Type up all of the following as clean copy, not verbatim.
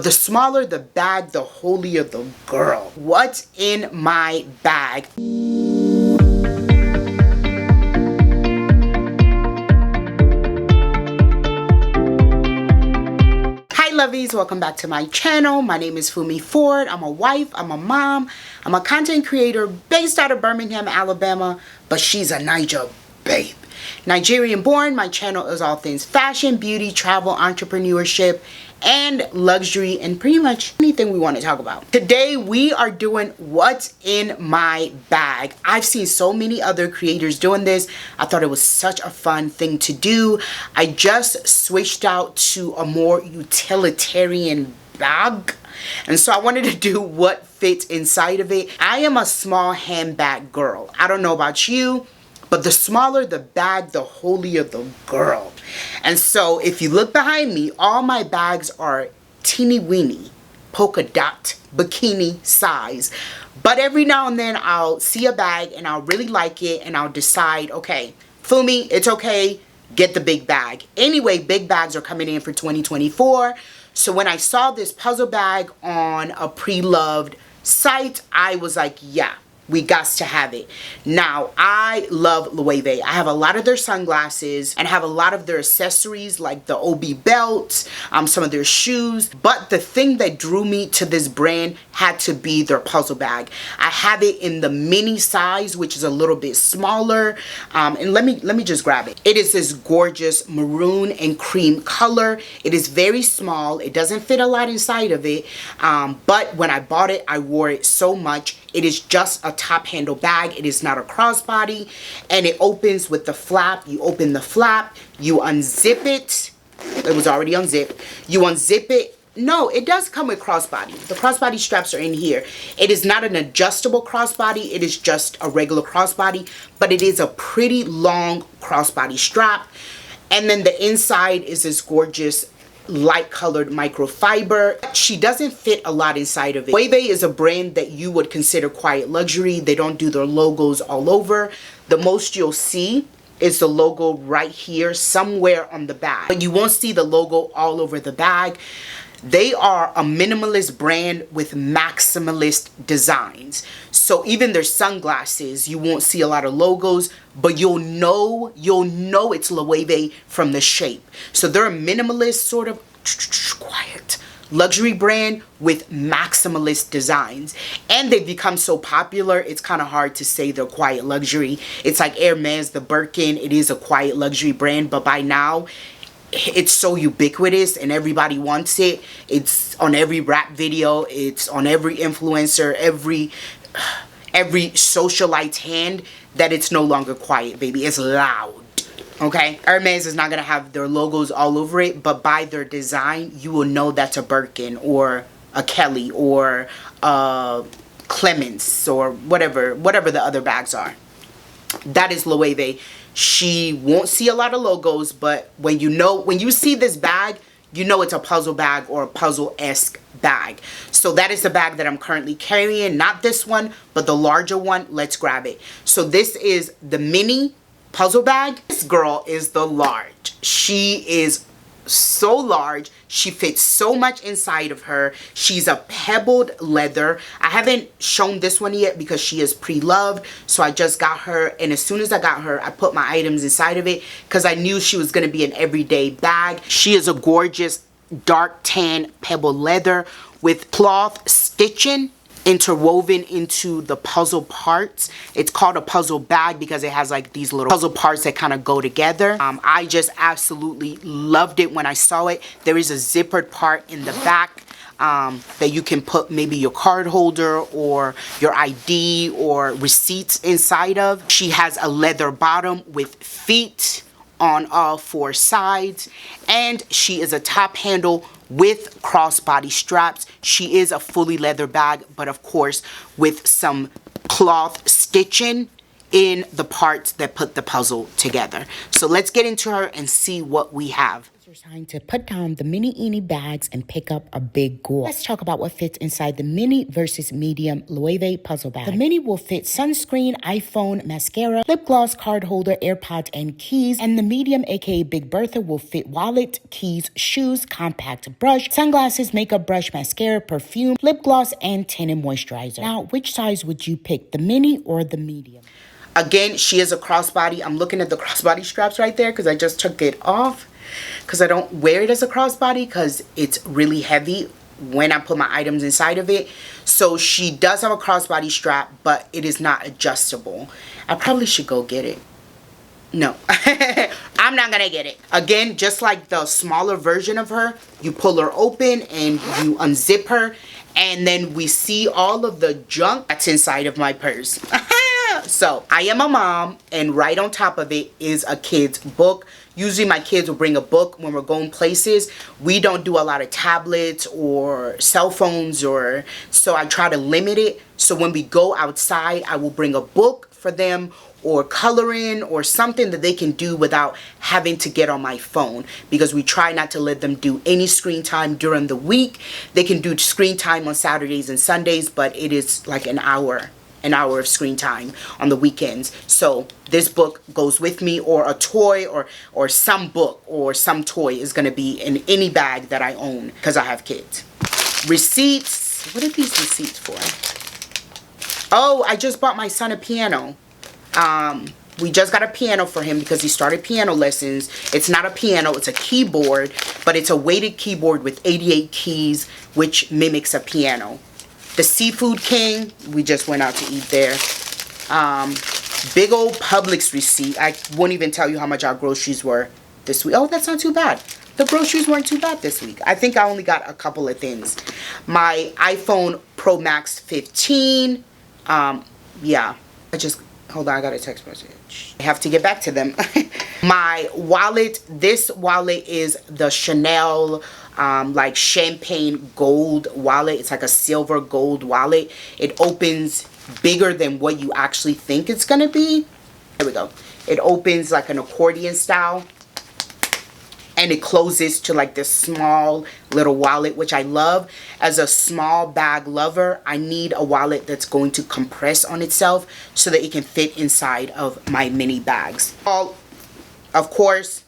But the smaller the bag, the holier the girl. What's in my bag? Lovies, welcome back to my channel. My name is Funmi Ford. I'm a wife, I'm a mom, I'm a content creator based out of Birmingham, Alabama, but she's a Niger babe. Nigerian born. My channel is all things fashion, beauty, travel, entrepreneurship, and luxury, and pretty much anything we want to talk about. Today we are doing what's in my bag. I've seen so many other creators doing this. I thought it was such a fun thing to do. I just switched out to a more utilitarian bag, and so I wanted to do what fits inside of it. I am a small handbag girl. I don't know about you, but the smaller the bag, the holier the girl. And so if you look behind me, all my bags are teeny weeny, polka dot, bikini size. But every now and then I'll see a bag and I'll really like it and I'll decide, okay, Funmi, it's okay, get the big bag. Anyway, big bags are coming in for 2024. So when I saw this puzzle bag on a pre-loved site, I was like, yeah, we got to have it. Now, I love Loewe. I have a lot of their sunglasses and have a lot of their accessories like the OB belt, some of their shoes. But the thing that drew me to this brand had to be their puzzle bag. I have it in the mini size, which is a little bit smaller. And let me just grab it. It is this gorgeous maroon and cream color. It is very small. It doesn't fit a lot inside of it. But when I bought it, I wore it so much. It is just a top handle bag. It is not a crossbody, and it opens with the flap. You open the flap, you unzip it. It was already unzipped. You unzip it. No, it does come with crossbody. The crossbody straps are in here. It is not an adjustable crossbody. It is just a regular crossbody, but it is a pretty long crossbody strap. And then the inside is this gorgeous light colored microfiber. She doesn't fit a lot inside of it. Loewe is a brand that you would consider quiet luxury. They don't do their logos all over. The most you'll see is the logo right here somewhere on the bag, but you won't see the logo all over the bag. They are a minimalist brand with maximalist designs. So even their sunglasses, you won't see a lot of logos, but you'll know it's Loewe from the shape. So they're a minimalist sort of quiet luxury brand with maximalist designs. And they've become so popular, it's kind of hard to say they're quiet luxury. It's like HERMES, the Birkin. It is a quiet luxury brand, but by now, it's so ubiquitous and everybody wants it. It's on every rap video. It's on every influencer, every socialite hand, that it's no longer quiet, baby. It's loud. Okay? Hermes is not going to have their logos all over it, but by their design, you will know that's a Birkin or a Kelly or a Clemens or whatever the other bags are. That is Loewe. She won't see a lot of logos, but when you see this bag, you know it's a puzzle bag or a puzzle-esque bag. So that is the bag that I'm currently carrying. Not this one, but the larger one. Let's grab it. So this is the mini puzzle bag. This girl is the large. She is so large. She fits so much inside of her. She's a pebbled leather. I haven't shown this one yet because she is pre-loved, so I just got her, and as soon as I got her, I put my items inside of it because I knew she was going to be an everyday bag. She is a gorgeous dark tan pebbled leather with cloth stitching interwoven into the puzzle parts. It's called a puzzle bag because it has like these little puzzle parts that kind of go together. I just absolutely loved it when I saw it. There is a zippered part in the back that you can put maybe your card holder or your ID or receipts inside of. She has a leather bottom with feet on all four sides, and she is a top handle with crossbody straps. She is a fully leather bag, but of course with some cloth stitching in the parts that put the puzzle together. So let's get into her and see what we have. It's time to put down the mini eeny bags and pick up a big goal. Let's talk about what fits inside the mini versus medium Loewe puzzle bag. The mini will fit sunscreen, iPhone, mascara, lip gloss, card holder, AirPods, and keys. And the medium, aka Big Bertha, will fit wallet, keys, shoes, compact brush, sunglasses, makeup brush, mascara, perfume, lip gloss, and tinted moisturizer. Now, which size would you pick, the mini or the medium? Again, she is a crossbody. I'm looking at the crossbody straps right there because I just took it off because I don't wear it as a crossbody because it's really heavy when I put my items inside of it. So she does have a crossbody strap, but it is not adjustable. I probably should go get it. No, I'm not gonna get it. Again, just like the smaller version of her, you pull her open and you unzip her, and then we see all of the junk that's inside of my purse. So I am a mom, and right on top of it is a kid's book. Usually my kids will bring a book when we're going places. We don't do a lot of tablets or cell phones, or so I try to limit it. So when we go outside, I will bring a book for them, or coloring, or something that they can do without having to get on my phone, because we try not to let them do any screen time during the week. They can do screen time on Saturdays and Sundays, but it is like an hour of screen time on the weekends. So this book goes with me, or a toy, or some book or some toy is going to be in any bag that I own because I have kids. Receipts. What are these receipts for? Oh, I just bought my son a piano. We just got a piano for him because he started piano lessons. It's not a piano, it's a keyboard, but it's a weighted keyboard with 88 keys, which mimics a piano. The Seafood King, we just went out to eat there. Big old Publix receipt. I won't even tell you how much our groceries were this week. Oh, that's not too bad. The groceries weren't too bad this week. I think I only got a couple of things. My iPhone Pro Max 15. Yeah. Hold on, I got a text message. I have to get back to them. My wallet. This wallet is the Chanel like champagne gold wallet. It's like a silver gold wallet. It opens bigger than what you actually think it's gonna be. There we go. It opens like an accordion style, and it closes to like this small little wallet, which I love. As a small bag lover, I need a wallet that's going to compress on itself so that it can fit inside of my mini bags. Of course,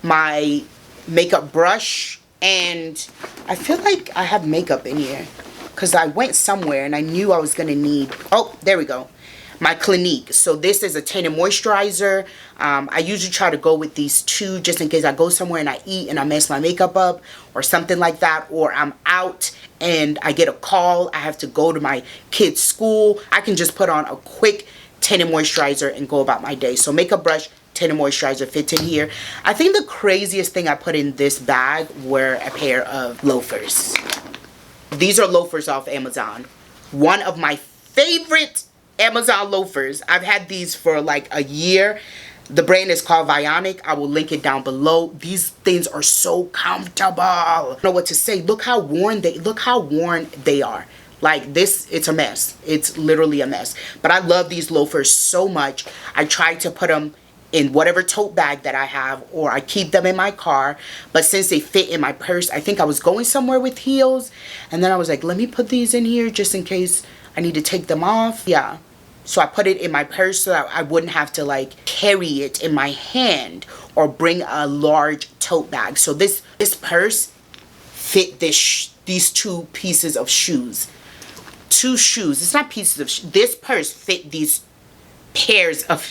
my makeup brush, and I feel like I have makeup in here because I went somewhere and I knew I was going to need, oh, there we go, my Clinique. So this is a tinted moisturizer. I usually try to go with these two just in case I go somewhere and I eat and I mess my makeup up or something like that, or I'm out and I get a call, I have to go to my kid's school. I can just put on a quick tinted moisturizer and go about my day. So makeup brush, tinted moisturizer fits in here. I think the craziest thing I put in this bag were a pair of loafers. These are loafers off Amazon. One of my favorite Amazon loafers. I've had these for like a year. The brand is called Vionic. I will link it down below. These things are so comfortable. I don't know what to say. Look how worn they are. Like this, it's a mess. It's literally a mess. But I love these loafers so much. I try to put them in whatever tote bag that I have, or I keep them in my car. But since they fit in my purse, I think I was going somewhere with heels, and then I was like, let me put these in here just in case I need to take them off. Yeah, so I put it in my purse so that I wouldn't have to like carry it in my hand or bring a large tote bag. So this purse fit these two pieces of shoes. Two shoes. It's not pieces of this purse fit these pairs of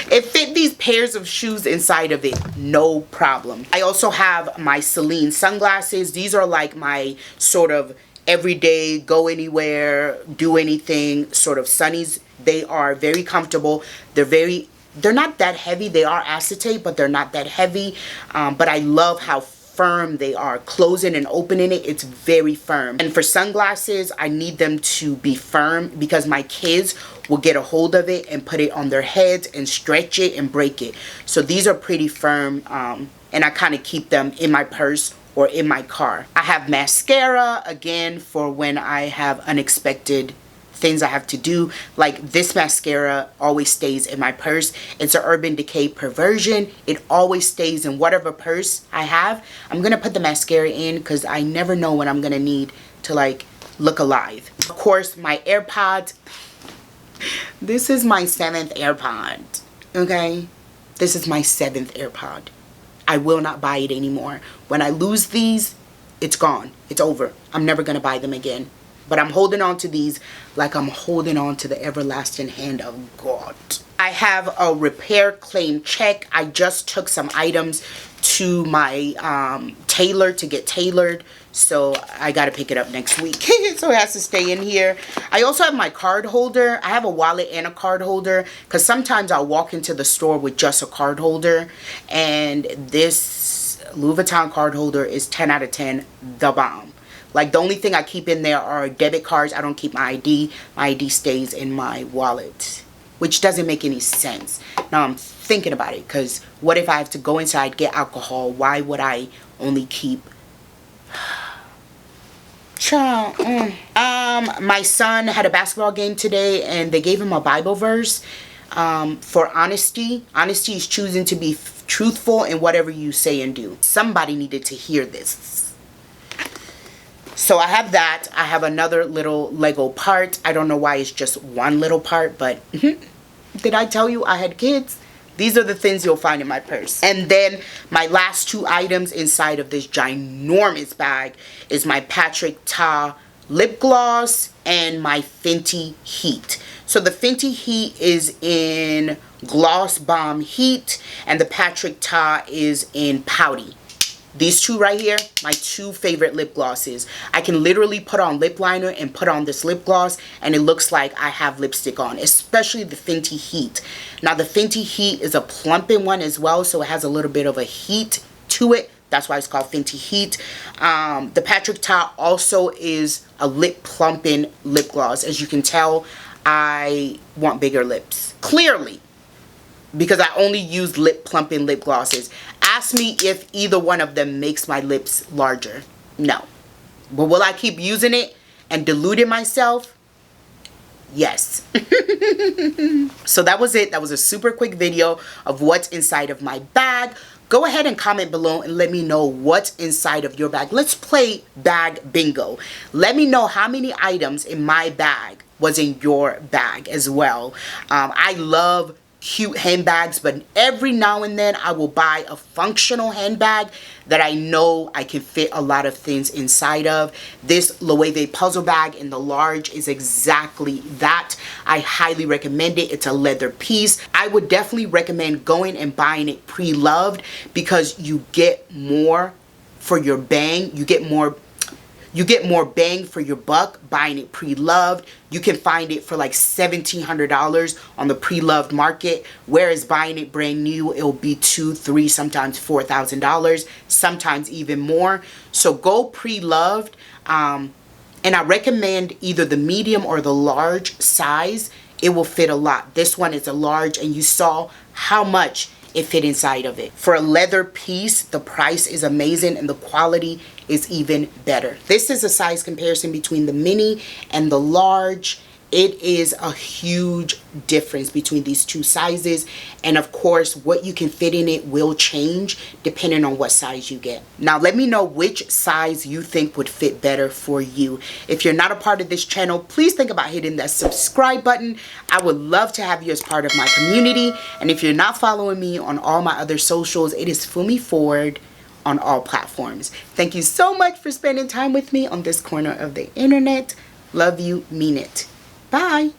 it fit these pairs of shoes inside of it, no problem. I also have my Celine sunglasses. These are like my sort of everyday, go anywhere, do anything sort of sunnies. They are very comfortable. They're not that heavy. They are acetate, but they're not that heavy. But I love how firm they are. Closing and opening it, it's very firm. And for sunglasses, I need them to be firm because my kids will get a hold of it and put it on their heads and stretch it and break it. So these are pretty firm, and I kind of keep them in my purse or in my car. I have mascara, again, for when I have unexpected things I have to do. Like this mascara always stays in my purse. It's an Urban Decay Perversion. It always stays in whatever purse I have. I'm gonna put the mascara in because I never know when I'm gonna need to like look alive. Of course, my AirPods. This is my 7th AirPod, okay? This is my 7th AirPod. I will not buy it anymore. When I lose these, it's gone. It's over. I'm never going to buy them again. But I'm holding on to these like I'm holding on to the everlasting hand of God. I have a repair claim check. I just took some items to my tailor to get tailored. So I got to pick it up next week. So it has to stay in here. I also have my card holder. I have a wallet and a card holder because sometimes I'll walk into the store with just a card holder. And this Louis Vuitton card holder is 10 out of 10, the bomb. Like the only thing I keep in there are debit cards. I don't keep my ID. My ID stays in my wallet, which doesn't make any sense. Now I'm thinking about it because what if I have to go inside, get alcohol? Why would I only keep... My son had a basketball game today and they gave him a Bible verse for honesty. Honesty is choosing to be truthful in whatever you say and do. Somebody needed to hear this. So I have that. I have another little Lego part. I don't know why it's just one little part, but did I tell you I had kids? These are the things you'll find in my purse. And then my last 2 items inside of this ginormous bag is my Patrick Ta lip gloss and my Fenty Heat. So the Fenty Heat is in Gloss Bomb Heat and the Patrick Ta is in Pouty. These 2 right here, my 2 favorite lip glosses. I can literally put on lip liner and put on this lip gloss and it looks like I have lipstick on, especially the Fenty Heat. Now the Fenty Heat is a plumping one as well, so it has a little bit of a heat to it. That's why it's called Fenty Heat. The Patrick Ta also is a lip plumping lip gloss. As you can tell, I want bigger lips. Clearly. Because I only use lip plumping lip glosses. Ask me if either one of them makes my lips larger. No. But will I keep using it and diluting myself? Yes. So that was it. That was a super quick video of what's inside of my bag. Go ahead and comment below and let me know what's inside of your bag. Let's play bag bingo. Let me know how many items in my bag was in your bag as well. I love cute handbags, but every now and then I will buy a functional handbag that I know I can fit a lot of things inside of. This Loewe puzzle bag in the large is exactly that. I highly recommend it. It's a leather piece. I would definitely recommend going and buying it pre-loved because you get more for your bang. You get more bang for your buck buying it pre-loved. You can find it for like $1,700 on the pre-loved market, whereas buying it brand new, it'll be $2,000, $3,000, sometimes $4,000, sometimes even more. So go pre-loved, and I recommend either the medium or the large size. It will fit a lot. This one is a large, and you saw how much it fit inside of it. For a leather piece, the price is amazing and the quality is even better. This is a size comparison between the mini and the large. It is a huge difference between these 2 sizes, and of course what you can fit in it will change depending on what size you get. Now let me know which size you think would fit better for you. If you're not a part of this channel, please think about hitting that subscribe button. I would love to have you as part of my community, and if you're not following me on all my other socials, it is Funmi Ford on all platforms. Thank you so much for spending time with me on this corner of the internet. Love you, mean it. Bye.